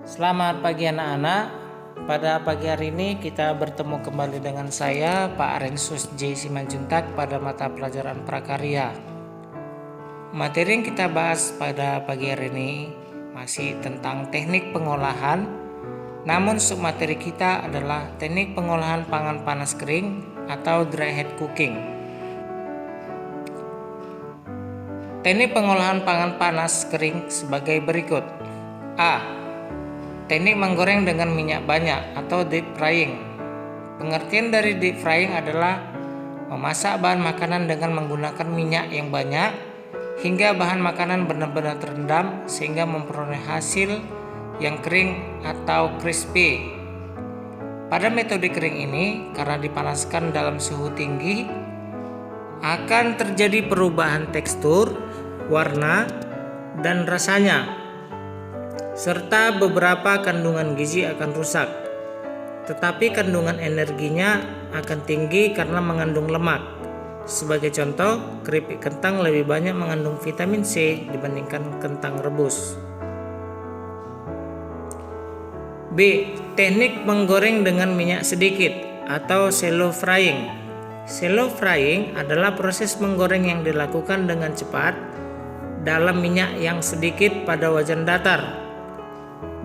Selamat pagi anak-anak. Pada pagi hari ini kita bertemu kembali dengan saya Pak Arensus J. Simanjuntak pada mata pelajaran prakarya. Materi yang kita bahas pada pagi hari ini masih tentang teknik pengolahan. Namun submateri kita adalah teknik pengolahan pangan panas kering atau dry head cooking. Teknik pengolahan pangan panas kering sebagai berikut. A. Teknik menggoreng dengan minyak banyak atau deep frying. Pengertian dari deep frying adalah memasak bahan makanan dengan menggunakan minyak yang banyak hingga bahan makanan benar-benar terendam sehingga memperoleh hasil yang kering atau crispy. Pada metode kering ini, karena dipanaskan dalam suhu tinggi, akan terjadi perubahan tekstur, warna, dan rasanya, serta beberapa kandungan gizi akan rusak, tetapi kandungan energinya akan tinggi karena mengandung lemak. Sebagai contoh, keripik kentang lebih banyak mengandung vitamin C dibandingkan kentang rebus. B. Teknik menggoreng dengan minyak sedikit atau shallow frying. Shallow frying adalah proses menggoreng yang dilakukan dengan cepat dalam minyak yang sedikit pada wajan datar.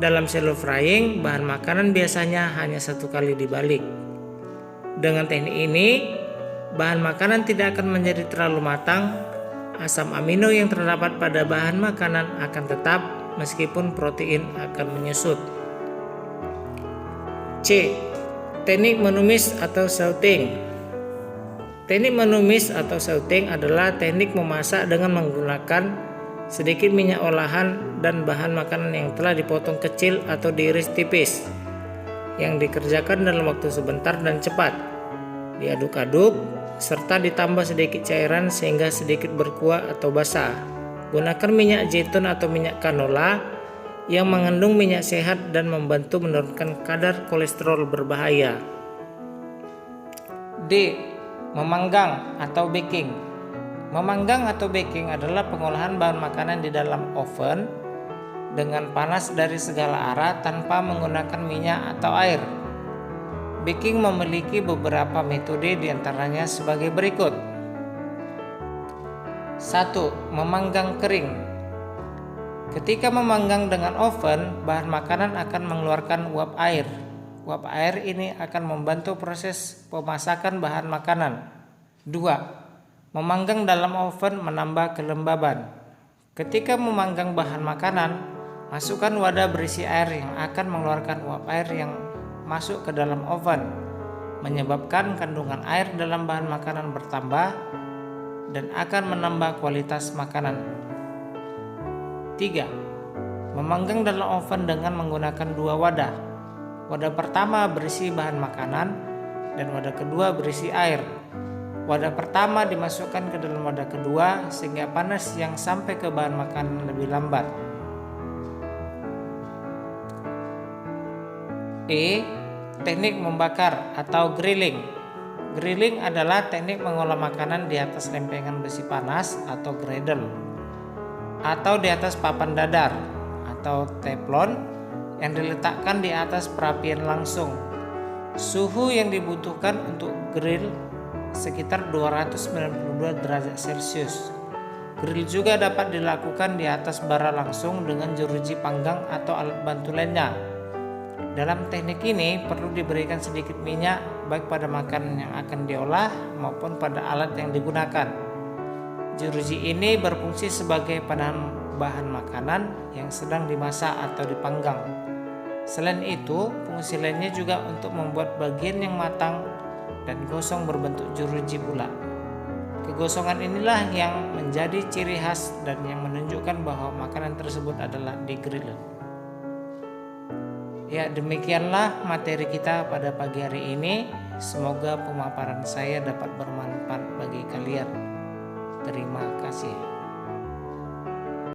Dalam shallow frying, bahan makanan biasanya hanya satu kali dibalik. Dengan teknik ini, bahan makanan tidak akan menjadi terlalu matang. Asam amino yang terdapat pada bahan makanan akan tetap meskipun protein akan menyusut. C. Teknik menumis atau sautéing. Teknik menumis atau sautéing adalah teknik memasak dengan menggunakan sedikit minyak olahan dan bahan makanan yang telah dipotong kecil atau diiris tipis, yang dikerjakan dalam waktu sebentar dan cepat. Diaduk-aduk serta ditambah sedikit cairan sehingga sedikit berkuah atau basah. Gunakan minyak zaitun atau minyak canola yang mengandung minyak sehat dan membantu menurunkan kadar kolesterol berbahaya. D. Memanggang atau baking. Memanggang atau baking adalah pengolahan bahan makanan di dalam oven dengan panas dari segala arah tanpa menggunakan minyak atau air. Baking memiliki beberapa metode, diantaranya sebagai berikut. 1. Memanggang kering. Ketika memanggang dengan oven, bahan makanan akan mengeluarkan uap air. Uap air ini akan membantu proses pemasakan bahan makanan. 2. Memanggang dalam oven menambah kelembaban. Ketika memanggang bahan makanan, masukkan wadah berisi air yang akan mengeluarkan uap air yang masuk ke dalam oven, menyebabkan kandungan air dalam bahan makanan bertambah dan akan menambah kualitas makanan. 3. Memanggang dalam oven dengan menggunakan dua wadah. Wadah pertama berisi bahan makanan dan wadah kedua berisi air. Wadah pertama dimasukkan ke dalam wadah kedua sehingga panas yang sampai ke bahan makanan lebih lambat. E. Teknik membakar atau grilling. Grilling adalah teknik mengolah makanan di atas lempengan besi panas atau griddle, atau di atas papan dadar atau teflon yang diletakkan di atas perapian langsung. Suhu yang dibutuhkan untuk grill sekitar 292 derajat Celcius. Grill juga dapat dilakukan di atas bara langsung dengan jeruji panggang atau alat bantu lainnya. Dalam teknik ini perlu diberikan sedikit minyak baik pada makanan yang akan diolah maupun pada alat yang digunakan. Jeruji ini berfungsi sebagai penahan bahan makanan yang sedang dimasak atau dipanggang. Selain itu, fungsi lainnya juga untuk membuat bagian yang matang dan gosong berbentuk jeruji pula. Kegosongan inilah yang menjadi ciri khas dan yang menunjukkan bahwa makanan tersebut adalah di-grill. Ya, demikianlah materi kita pada pagi hari ini. Semoga pemaparan saya dapat bermanfaat bagi kalian. Terima kasih.